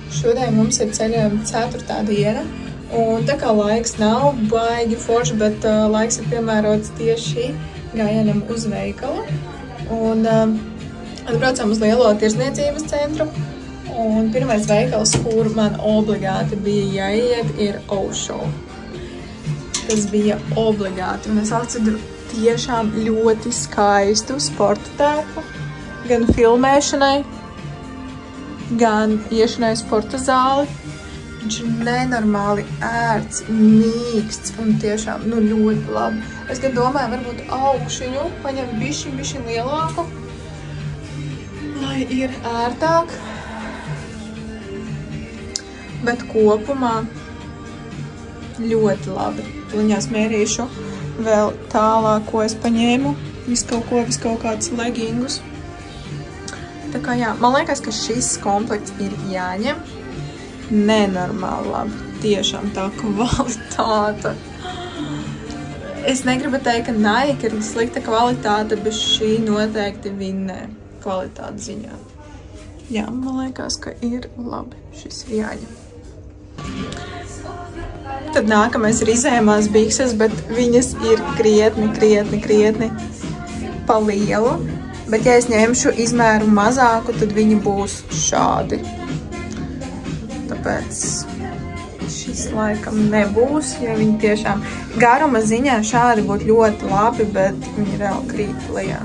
Šodien mums ir ceļojuma 4. diena, un tā kā laiks nav baigi forši, bet laiks ir piemērots tieši gājienam uz veikalu. Un atbraucām uz lielo tirsniecības centru, un pirmais veikals, kur man obligāti bija jāiet, ir Osho. Tas bija obligāti, un es atceru tiešām ļoti skaistu sporta tēpu, gan filmēšanai, gan iešanai sporta zāli. Viņš ir nenormāli ērts, mīksts un tiešām ļoti labi. Es gan domāju, varbūt augšiņu paņemt bišķiņ lielāku, lai ir ērtāk. Bet kopumā ļoti labi. Tuliņās mērīšu vēl tālāk, ko es paņēmu. Visu kaut kādus legingus. Tā kā jā, man liekas, ka šis komplekts ir jāņem. Nenormāli labi. Tiešām tā kvalitāte. Es negribu teikt, ka Nike ir slikta kvalitāte, bet šī noteikti vinnē kvalitātes ziņā. Jā, man liekas, ka ir labi. Šis ir jāņem. Tad nākamais ir izējumās bikses, bet viņas ir krietni pa lielu. Bet ja es ņemšu izmēru mazāku, tad viņi būs šādi. Tāpēc šis laikam nebūs, ja viņi tiešām garuma ziņā šādi būtu ļoti labi, bet viņi vēl krīt lejā.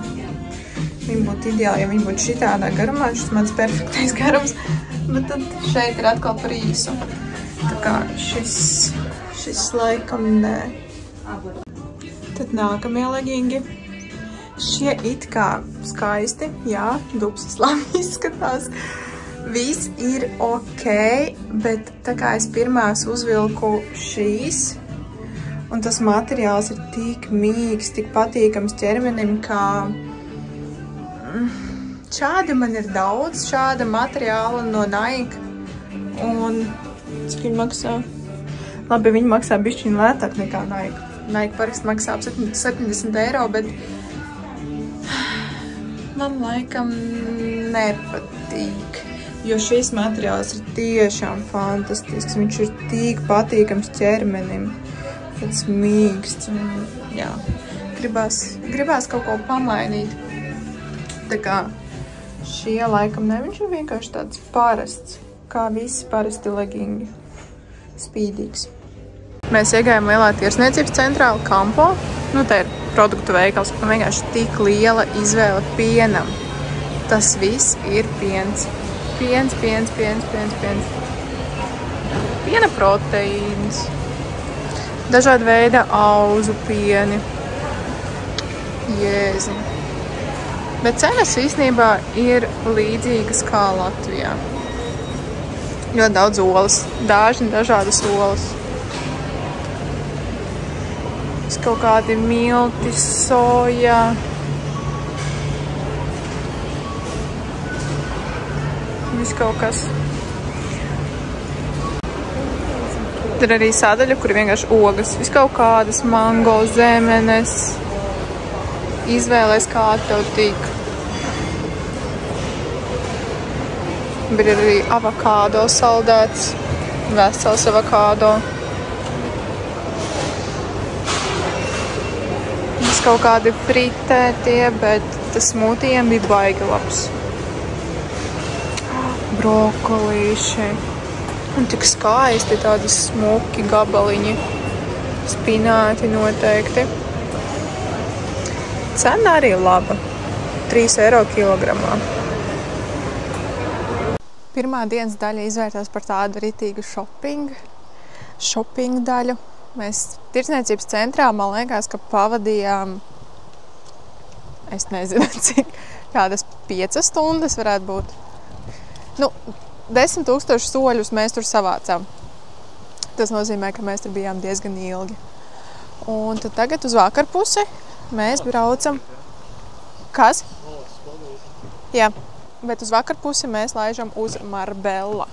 Viņi būtu ideāli, ja viņi būtu šitādā garumā, šis mans perfektais garums, bet tad šeit ir atkal par īsu. Tā kā šis laikam nē. Tad nākamie legingi. Šie it kā skaisti, jā, dubsas labi izskatās. Viss ir ok, bet tā kā es pirmās uzvilku šīs, un tas materiāls ir tik mīgs, tik patīkams ķermenim, kā šādi man ir daudz, šāda materiāla no Nike, un cik viņi maksā? Labi, viņi maksā bišķiņ lētāk nekā Nike. Nike parasti maksā ap 70 eiro, bet man laikam nepatīk. Jo šis materiāls ir tiešām fantastisks. Viņš ir tik patīkams ķermenim. Tāds mīksts. Jā, gribās kaut ko pamainīt. Tā kā šie laikam ne, viņš ir vienkārši tāds parasts. Kā visi parasti legingi. Spīdīgs. Mēs iegājām lielā tirsniecības centrā Kampo. Te ir produktu veikals. Un vienkārši tik liela izvēle pienam. Tas viss ir piens. Piens. Piena proteīns. Dažāda veida auzu pieni. Jēzi. Bet cenas īstenībā ir līdzīgas kā Latvijā. Ļoti daudz olas. Dažādas olas. Kaut kādi milti, soja. Kaut kas. Tur arī sadaļa, kur ir vienkārši ogas. Viss kaut kādas mango, zemenes. Izvēlēs, kā tev tīk. Bet ir arī avokādo saldēts. Vesels avokādo. Viss kaut kādi fritētie, bet tas smūtijiem bija baigi labs. Brokolīši. Un tik skaisti tādi smuki gabaliņi. Spināti noteikti. Cena arī laba. 3 eiro kilogramā. Pirmā dienas daļa izvērtās par tādu ritīgu shopping daļu. Mēs tirdzniecības centrā, man liekas, ka pavadījām, es nezinu, cik, kādas 5 stundas varētu būt. 10 000 soļus mēs tur savācām. Tas nozīmē, ka mēs tur bijām diezgan ilgi. Un tad tagad uz vakarpusi mēs braucam. Kas? Jā, bet uz vakarpusi mēs laižam uz Marbella.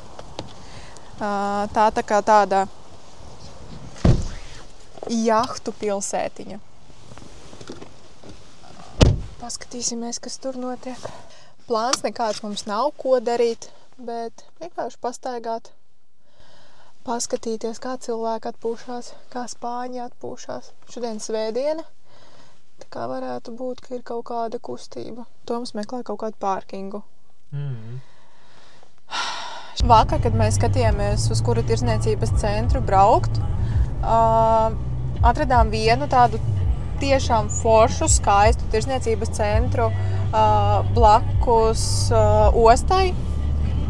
Tā kā tāda jahtu pilsētiņa. Paskatīsimies, kas tur notiek. Plāns nekāds mums nav, ko darīt. bet vienkārši pastaigāt, paskatīties, kā cilvēki atpūšās, kā spāņi atpūšās. Šodien svētdiena, tā kā varētu būt, ka ir kaut kāda kustība. Toms meklē kaut kādu pārkingu. Vakar, kad mēs skatījāmies, uz kuru tirsniecības centru braukt, atradām vienu tādu tiešām foršu, skaistu tirsniecības centru blakus ostai,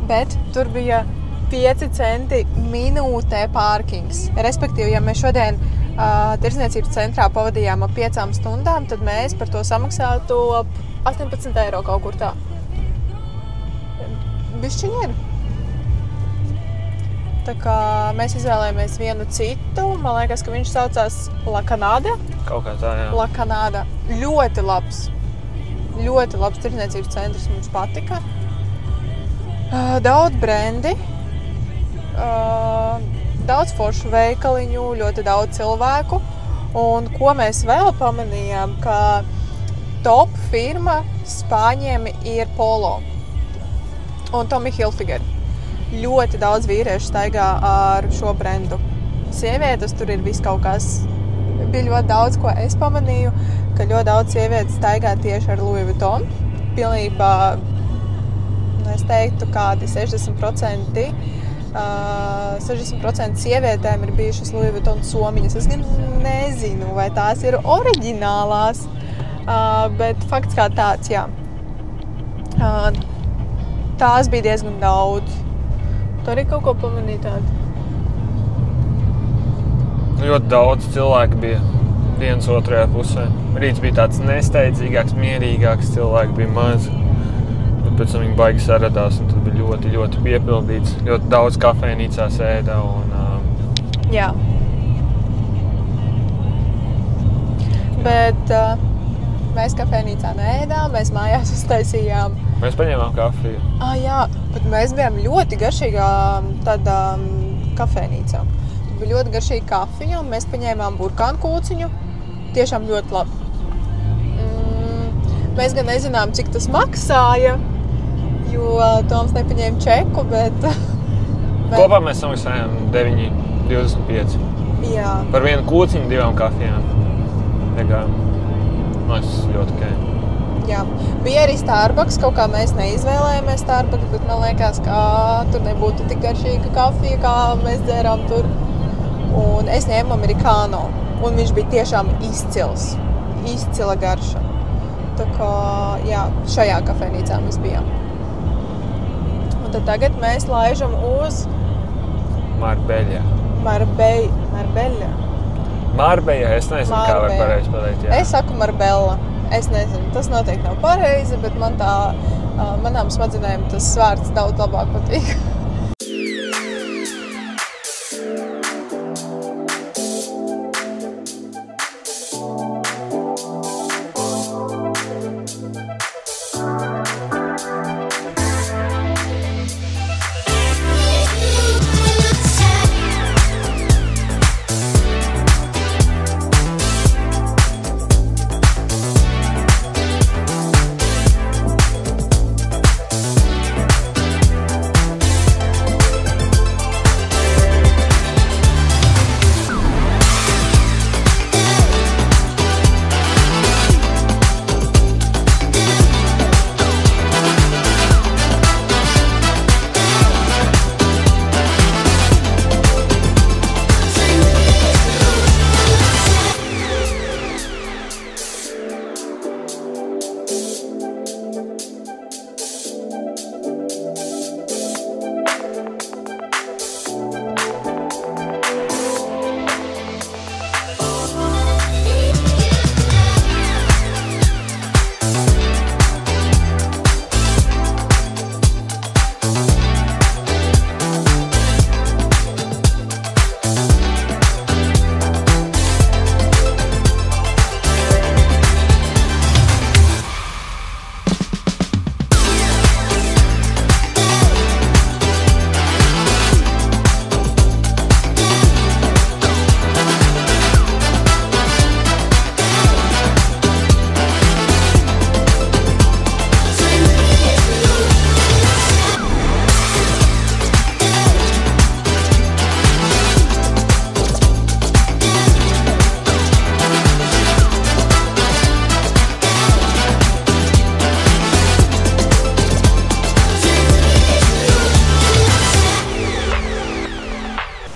bet tur bija 5 centi minūtē pārkings. Respektīvi, ja mēs šodien tirsniecības centrā pavadījām ap 5 stundām, tad mēs par to samaksātu ap 18 eiro kaut kur tā. Bišķiņi ir. Tā kā mēs izvēlējāmies vienu citu, man liekas, ka viņš saucās La Canada. Kaut kā tā, jā. La Canada. Ļoti labs tirsniecības centrs, mums patika. Daudz brendi, daudz foršu veikaliņu, ļoti daudz cilvēku. Un ko mēs vēl pamanījām, ka top firma Spāņiem ir Polo un Tommy Hilfiger. Ļoti daudz vīriešu staigā ar šo brendu. Sievietes tur ir viss kaut kas. Bija ļoti daudz, ko es pamanīju, ka ļoti daudz sievietes staigā tieši ar Louis Vuitton. Pilnībā, es teiktu, kādi 60% sievietēm ir bijušas Louis Vuitton somiņas. Es gan nezinu, vai tās ir oriģinālās, bet fakts kā tāds, jā. Tās bija diezgan daudz. Tu arī kaut ko pamanīji tādu? Ļoti daudz cilvēku bija dienas otrajā pusē. Rīts bija tāds nesteidzīgāks, mierīgāks, cilvēki bija maz. Bet pēc tam viņi baigi saradās un tad bija ļoti, ļoti piepildīts. Ļoti daudz kafejnīcās ēda un... Jā. Bet mēs kafejnīcā neēdām, mēs mājās uztaisījām. Mēs paņēmām kafiju. Jā, bet mēs bijām ļoti garšīgā tādā kafejnīcā. Bija ļoti garšīga kafija un mēs paņēmām burkānu kūciņu. Tiešām ļoti labi. Mēs gan nezinām, cik tas maksāja, jo Toms nepaņēma čeku, bet... Kopā mēs samaksājām 9,25. Jā. Par vienu kūciņu 2 kafijām. Tas ļoti ok. Jā. Bija arī Starbucks, kaut kā mēs neizvēlējāmies Starbucks, bet man liekas, ka tur nebūtu tik garšīga kafija, kā mēs dzērām tur. Un es ņēmu amerikāno, un viņš bija tiešām izcils, izcila garša. Tā kā, jā, šajā kafejnīcā mēs bijām. Un tad tagad mēs laižam uz... Marbeļa. Marbella, es nezinu, kā var pareizi pateikt, jā. Es saku Marbella. Es nezinu, tas noteikti nav pareizi, bet manām smadzenēm tas vārds daudz labāk patīk.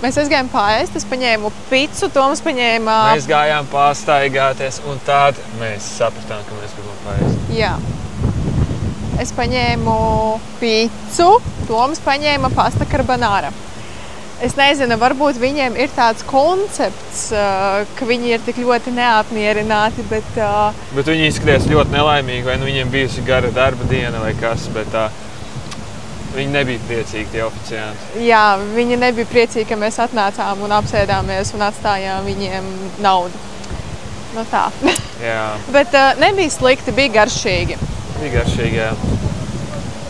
Mēs aizgājām paēst, es paņēmu picu, Toms paņēma... Mēs gājām pārstaigāties, un tad mēs sapratām, ka mēs gribam paēst. Jā. Es paņēmu picu, Toms paņēma pasta carbonara. Es nezinu, varbūt viņiem ir tāds koncepts, ka viņi ir tik ļoti neapmierināti, bet... Bet viņi izskatījās ļoti nelaimīgi, vai nu viņiem bijusi gara darba diena vai kas, bet viņi nebija priecīgi, tie oficianti. Jā, viņi nebija priecīgi, ka mēs atnācām un apsēdāmies un atstājām viņiem naudu. Nu tā. Jā. Bet nebija slikti, bija garšīgi. Bija garšīgi, jā.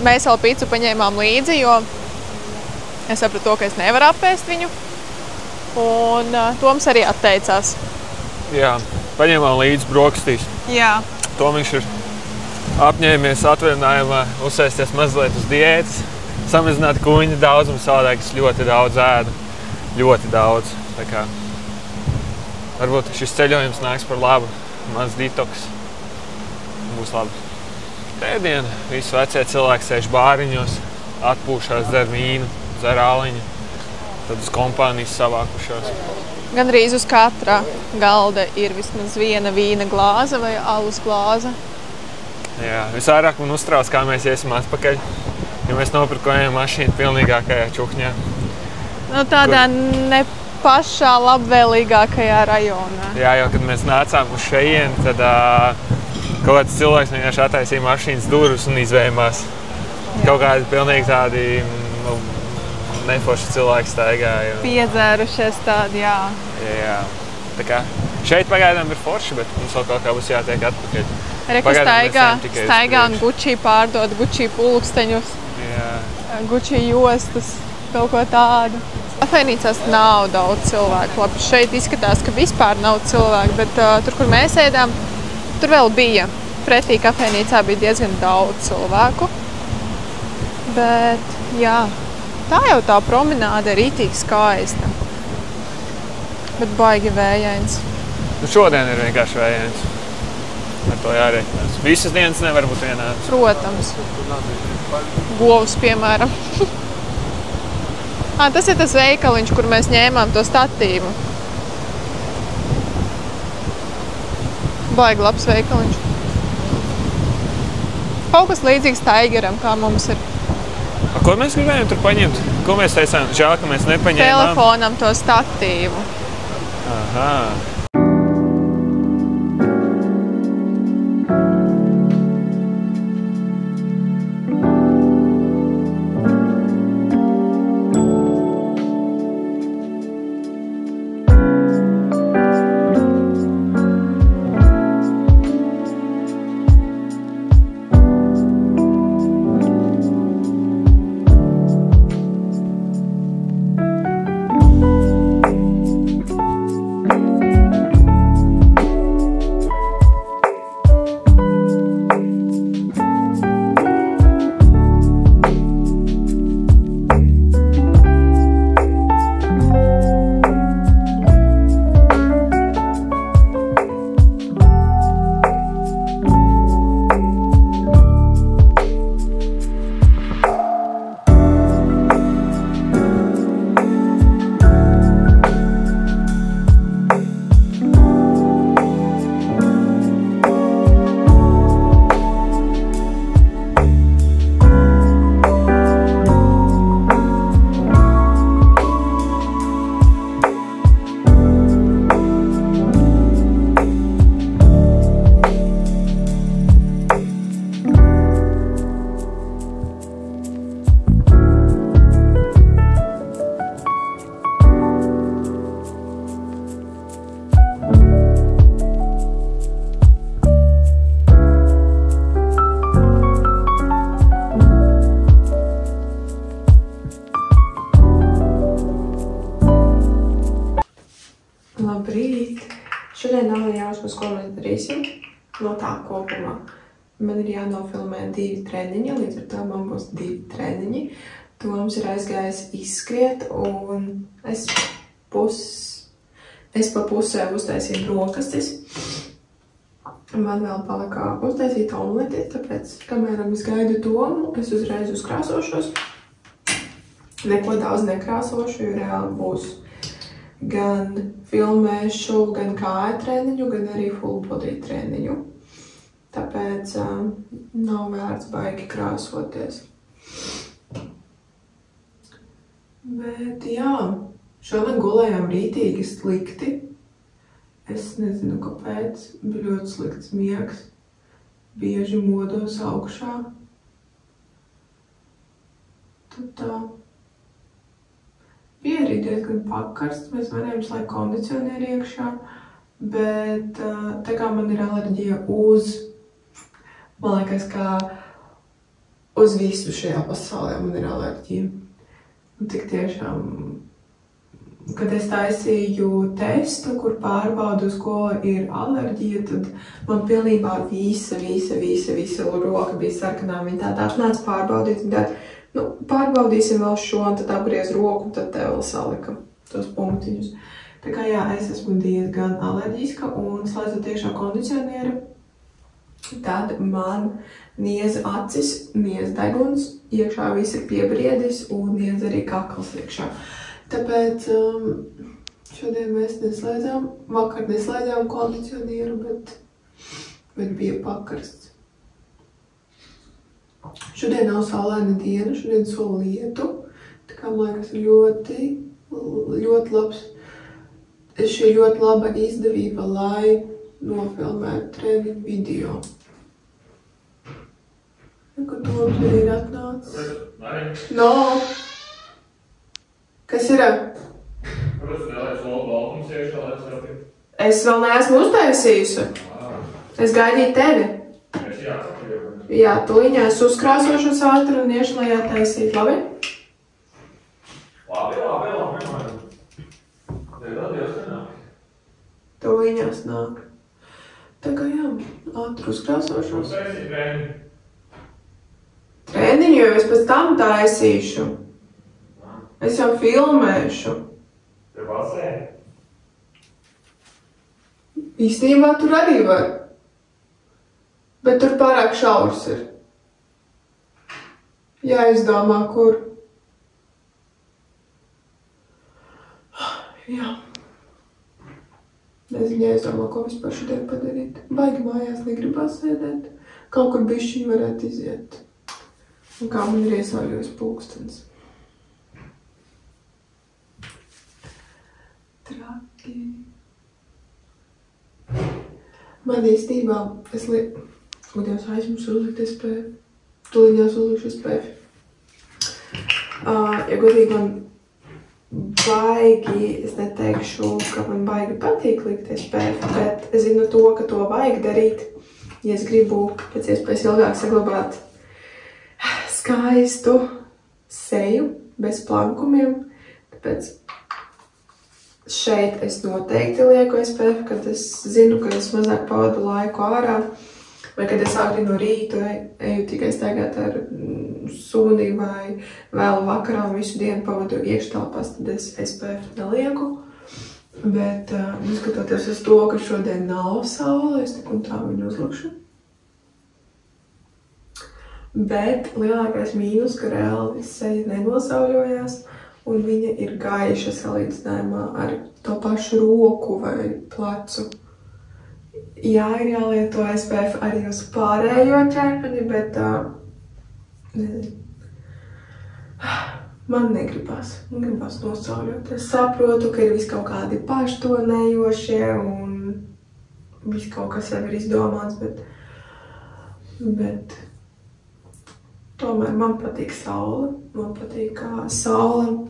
Mēs vēl picu paņēmām līdzi, jo es sapratu to, ka es nevaru apēst viņu. Un Toms arī atteicās. Jā, paņēmām līdzi brokastīs. Jā. Tomiņš ir apņēmies atvaļinājumā uzsēsties mazliet uz diētas, samazināt kuņa daudzumu, savādāk es ļoti daudz ēdu. Ļoti daudz. Tā kā varbūt šis ceļojums nāks par labu. Mans detoks būs labi. Pēdiena, visi vecie cilvēki sēž bāriņos, atpūšās, dzer vīnu, dzer āliņu, tad uz kompānijas savākušās. Gandrīz uz katra galda ir vismaz viena vīna glāze vai alus glāze. Jā, visvairāk man uztrauc, kā mēs iesim atpakaļ, jo mēs nopirkojam mašīnu pilnīgākajā čukņā. Nu, tādā ne pašā labvēlīgākajā rajonā. Jā, jo kad mēs nācām uz šejieni, tad kaut kāds cilvēks vienkārši attaisīja mašīnas durvis un izvējumās. Kaut kādi pilnīgi tādi neforši cilvēki staigāja. Piedzērušies tādi, jā. Jā. Tā kā šeit pagaidām ir forši, bet mums vēl kaut kā būs jātiek atpakaļ. Reku staigā un Gucci pārdod, Gucci pulksteņus, jā. Gucci jostas, kaut ko tādu. Kafejnīcās nav daudz cilvēku. Labi, šeit izskatās, ka vispār nav cilvēku, bet tur, kur mēs ēdām, tur vēl bija. Pretī kafejnīcā bija diezgan daudz cilvēku. Bet, jā, tā jau tā promenāde ir rītīgi skaista. Bet baigi vējains. Nu šodien ir vienkārši vējains. Ar to jārēķinās. Visas dienas nevar būt vienādas. Protams. Govs, piemēram. Tas ir tas veikaliņš, kur mēs ņēmām to statīvu. Baigi labs veikaliņš. Kaut kas līdzīgs Tigeram, kā mums ir. Ko mēs gribējām tur paņemt? Ko mēs teicām? Žēl, ka mēs nepaņēmām. Telefonam to statīvu. Aha. Labrīt! Šodien nav jāuzpus, ko mēs darīsim. No tā kopumā. Man ir jānofilmē 2 treniņi, līdz ar to man būs 2 treniņi. Toms ir aizgājis izskriet, un es pa pusē uztaisīju brokastis. Man vēl palika uztaisīt omleti, tāpēc, kamēr es gaidu Tomu, es uzreiz uzkrāsošos. Neko daudz nekrāsošu, jo reāli būs gan filmēšu, gan kāju treniņu, gan arī full body treniņu. Tāpēc nav vērts baigi krāsoties. Bet jā, šodien gulējām rītīgi slikti. Es nezinu, kāpēc. Bija ļoti slikts miegs. Bieži modos augšā. Tad tā. Bija arī diezgan pakarsts. Mēs varējām slēgt kondicionieri iekšā. Bet tā kā man ir alerģija uz, man liekas, kā uz visu šajā pasaulē man ir alerģija. Un tik tiešām, kad es taisīju testu, kur pārbaudu, uz ko ir alerģija, tad man pilnībā visa roka bija sarkanā. Viņa tāda atnāca pārbaudīt, un tāda, pārbaudīsim vēl šo, un tad apgriez roku, un tad te vēl salika tos punktiņus. Tā kā jā, es esmu diezgan alerģiska, un slēdzot iekšā kondicionieru, tad man nieza acis, nieza deguns, iekšā viss ir piebriedis un nieza arī kakls iekšā. Tāpēc šodien mēs neslēdzām, vakar neslēdzām kondicionieru, bet bija pakarsts. Šodien nav saulaina diena, šodien sola lietu, tā kā man liekas ļoti labs. Šī ļoti laba izdevība, lai nofilmētu treniņu video. Kad Toms arī ir atnācis. No! Kas ir? Es vēl neesmu uztaisījusi. Es gaidīju tevi. Jā, tuliņās uzkrāsošos ātri un iešu, lai jātaisīt. Labi? Tuliņās nāk. Tā kā jā, ātri uzkrāsošos. Treniņu jau es pēc tam taisīšu. Es jau filmēšu. Tev basē? Īstenībā tur arī var. Bet tur pārāk šaurs ir. Jāizdomā, kur. Jā. Nezinu, jāizdomā, ko vispār šodien padarīt. Baigi mājās negribās sēdēt. Kaut kur bišķiņi varētu iziet. Un kā man ir iesauļojis pulkstens. Traki. Man īstībā, Dievs aizmirsu uzlikt SPF. Tuliņās uzlikšu SPF. Ja godīgi man baigi, es neteikšu, ka man baigi patīk likt SPF, bet es zinu to, ka to vajag darīt, ja es gribu pēc iespējas ilgāk saglabāt skaistu seju bez plankumiem. Tāpēc šeit es noteikti lieku SPF, kad es zinu, ka es mazāk pavadu laiku ārā, vai kad es agri no rīta eju tikai staigāt ar suni vai vēl vakarā un visu dienu pavadu iekštelpās, tad es SPF nelieku. Bet, neskatoties uz to, ka šodien nav saule, es tik un tā viņu uzlikšu. Bet lielākais mīnus, ka reāli seja nenosauļojās, un viņa ir gaiša salīdzinājumā ar to pašu roku vai plecu. Jā, ir jālieto SPF arī uz pārējo ķermeni, bet nezinu. Man negribas. Man gribas nosauļot. Es saprotu, ka ir vis kaut kādi paštonējošie un vis kaut kas jau ir izdomāts, bet tomēr man patīk saule. Man patīk, kā saule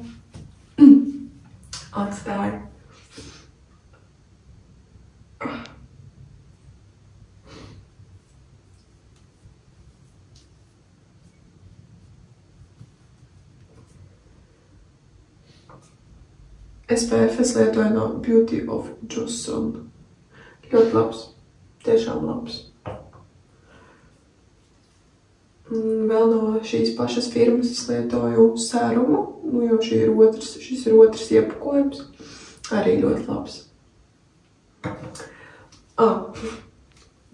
atstāja. SPF es lietoju no Beauty of Johnson. Ļoti labs. Tiešām labs. Vēl no šīs pašas firmas es lietoju sērumu, jo šis ir otrs iepakojums. Arī ļoti labs.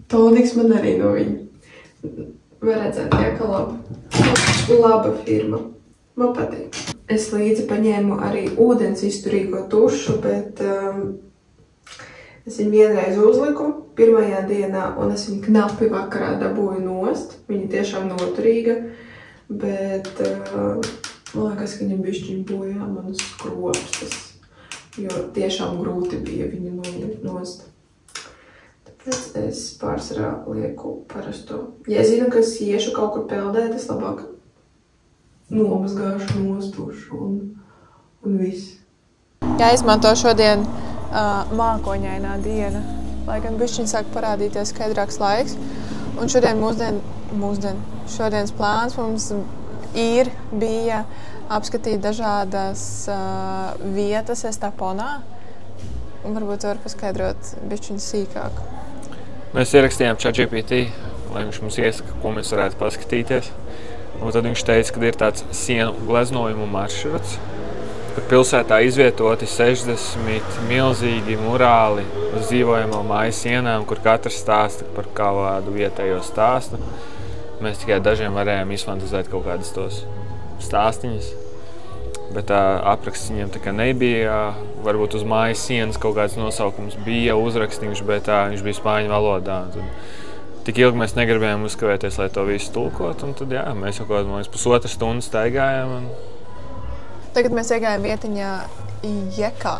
Toniks man arī no viņa. Var redzēt, jā, ka laba firma. Man patīk. es līdzi paņēmu arī ūdens izturīgo tušu, bet es viņu vienreiz uzliku pirmajā dienā, un es viņu knapi vakarā dabūju nost. Viņa tiešām noturīga, bet man liekas, ka viņa bišķiņ bojā manas skropstas, jo tiešām grūti bija viņu noņemt nost. Tāpēc es pārsvarā lieku parasto. Ja es zinu, ka es iešu kaut kur peldēt, es labāk nomazgāšu nostušu un viss. Jāizmanto šodien mākoņainā diena, lai gan bišķiņ sāk parādīties skaidrāks laiks. Un šodien šodienas plāns mums bija apskatīt dažādas vietas Estaponā. Un varbūt var paskaidrot bišķiņ sīkāk. Mēs ierakstījām ChatGPT, lai viņš mums iesaka, ko mēs varētu paskatīties. Un tad viņš teica, ka ir tāds sienu gleznojumu maršruts, kur pilsētā izvietoti 60 milzīgi murāli uz dzīvojamo māju sienām, kur katrs stāsta par kādu vietējo stāstu. Mēs tikai dažiem varējām izfantazēt kaut kādas tos stāstiņas, bet apraksts viņam tā kā nebija. Varbūt uz mājas sienas kaut kāds nosaukums bija uzrakstījuši, bet viņš bija spāņu valodā. Tik ilgi mēs negribējām uzkavēties, lai to visu tulkot, un tad jā, mēs jau kaut kādā pusotru stundu staigājām. Tagad mēs iegājām vietiņā Jekā.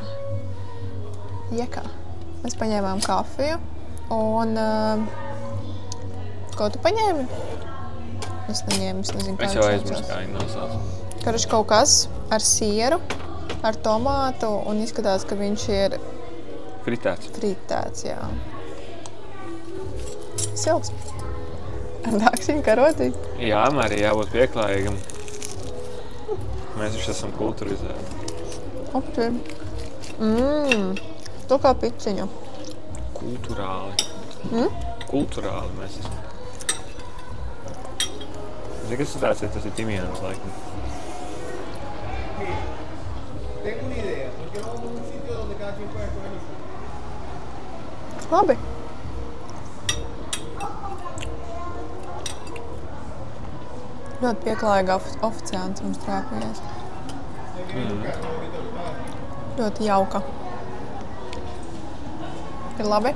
Mēs paņēmām kafiju, un ko tu paņēmi? Es neņēmu, es nezinu, kā es jau aizmirstu, kā viņi nosauc. Karuši kaut kas ar sieru, ar tomātu, un izskatās, ka viņš ir fritēts, jā. Silts. Ar dāksiņu karotī. Jā, arī jābūt pieklājīgam. Mēs viņš esam kulturizēti. Ok. Tu kā piciņu. Kulturāli. Kulturāli mēs esam. Zini, kas tas ir? Tas ir timjāns, laikam. Labi. Ļoti pieklājīga oficiāns mums trāpījās. Ļoti jauka. Ir labi?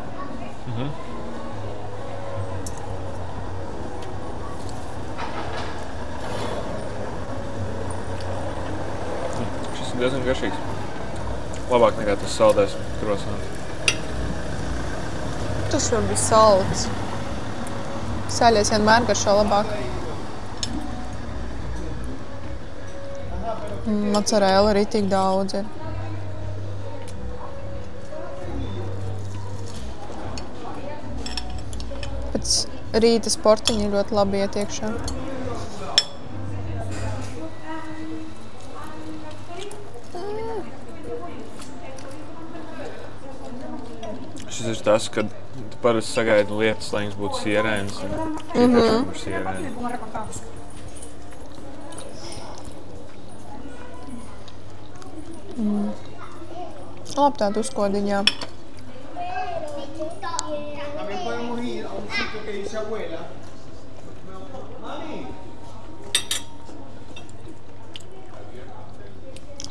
Šis ir diezgan garšīgs. Labāk nekā tas saldais krosants. Tas var būt salds. Sāļies vienmēr garšo labāk. Mozzarella arī tik daudz ir. Pēc rīta sportiņi ļoti labi iet iekšā. Šis ir tas, kad tu parasti sagaidi lietas, lai viņas būtu sierēnas. Tiešām ir sierēni. Labi, tāda uzkodiņā.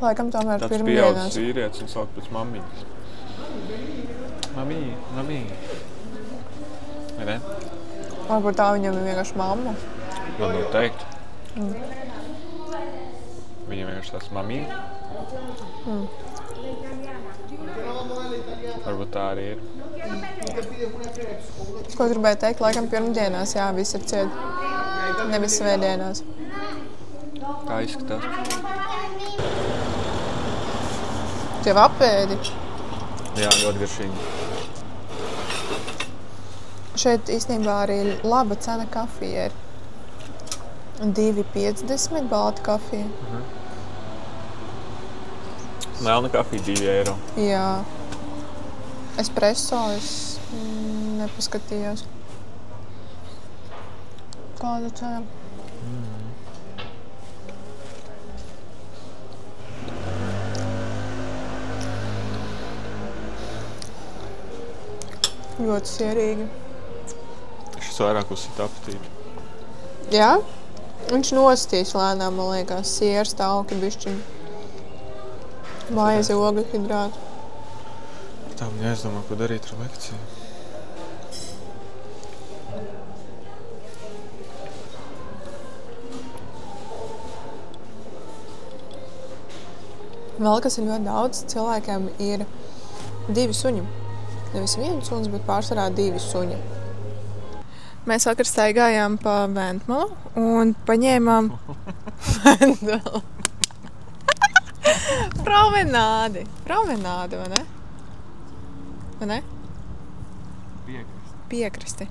Laikam tomēr tāds pirmdienās. Tāds pieaudzis vīrietis un sauc pēc mammiņas. Mamī. Vai ne? Varbūt tā viņam ir vienkārši mamma. Man noteikti. Viņam vienkārši tāds mamīna. Varbūt tā arī ir. Ko gribēju teikt? Laikam pirmdienās, jā, viss ir ciet. Nevis svētdienās. Kā izskatās? Tu jau apēdi? Jā, ļoti garšīgi. Šeit īstenībā arī laba cena kafija ir. 2,50 balta kafija. Melna kafija 2 eiro. Jā. Espresso es nepaskatījos. Kāda cena? Ļoti sierīgi. Šis vairāk uzsita apetīti. Jā? Viņš nostīs lēnām, man liekas, sieras, tauki, bišķiņi. Maizi, ogļu hidrātu. Tā man jāizdomā, ko darīt ar lekciju. Vēl kas ir ļoti daudz, cilvēkiem ir 2 suņi. Nevis 1 suns, bet pārsvarā 2 suņi. Mēs vakar staigājām pa Ventmalu un paņēmām Ventmalu. Promenādi, vai ne? Vai ne? Piekrasti.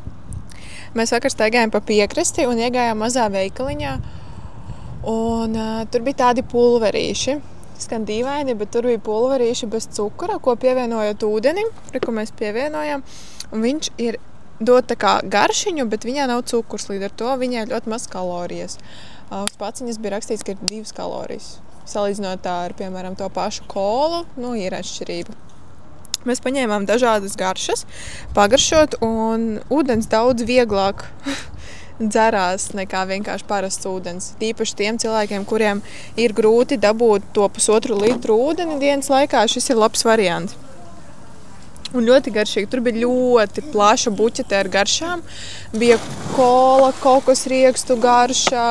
Mēs vakar staigājām pa piekrasti un iegājām mazā veikaliņā. Un tur bija tādi pulverīši. Skan dīvaini, bet tur bija pulverīši bez cukura, ko pievienojot ūdenim, ko mēs pievienojam. Un viņš ir dod tā kā garšiņu, bet viņā nav cukurs, līdz ar to viņai ļoti maz kalorijas. Uz paciņas bija rakstīts, ka ir 2 kalorijas. Salīdzinot tā ar, piemēram, to pašu kolu, ir atšķirība. Mēs paņēmām dažādas garšas, pagaršot, un ūdens daudz vieglāk dzerās nekā vienkārši parasts ūdens. Tīpaši tiem cilvēkiem, kuriem ir grūti dabūt to 1,5 litru ūdeni dienas laikā, šis ir labs variants. Un ļoti garšīgi. Tur bija ļoti plaša buķete ar garšām. Bija kola, kokosriekstu garša,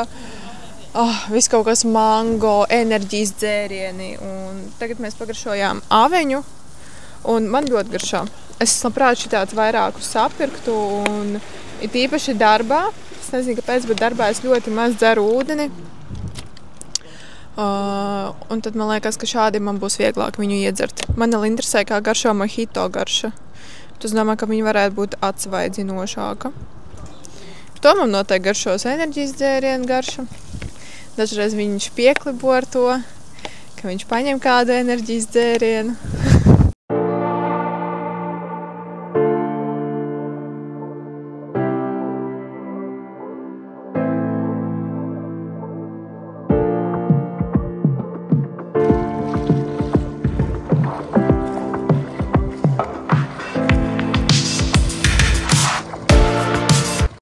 viss kaut kas mango, enerģijas dzērieni. Un tagad mēs pagaršojām aveņu, un man ļoti garšā. Es labprāt šitāds vairākus sapirktu, un it īpaši darbā. Es nezinu, kāpēc, bet darbā es ļoti maz dzeru ūdeni. Un tad man liekas, ka šādi man būs vieglāk viņu iedzert. Man vēl interesē, kā garšo mojito garša. Es domāju, ka viņa varētu būt atsvaidzinošāka. To man noteikti garšos enerģijas dzērienu garša. Dažreiz viņš pieklibo ar to, ka viņš paņem kādu enerģijas dzērienu.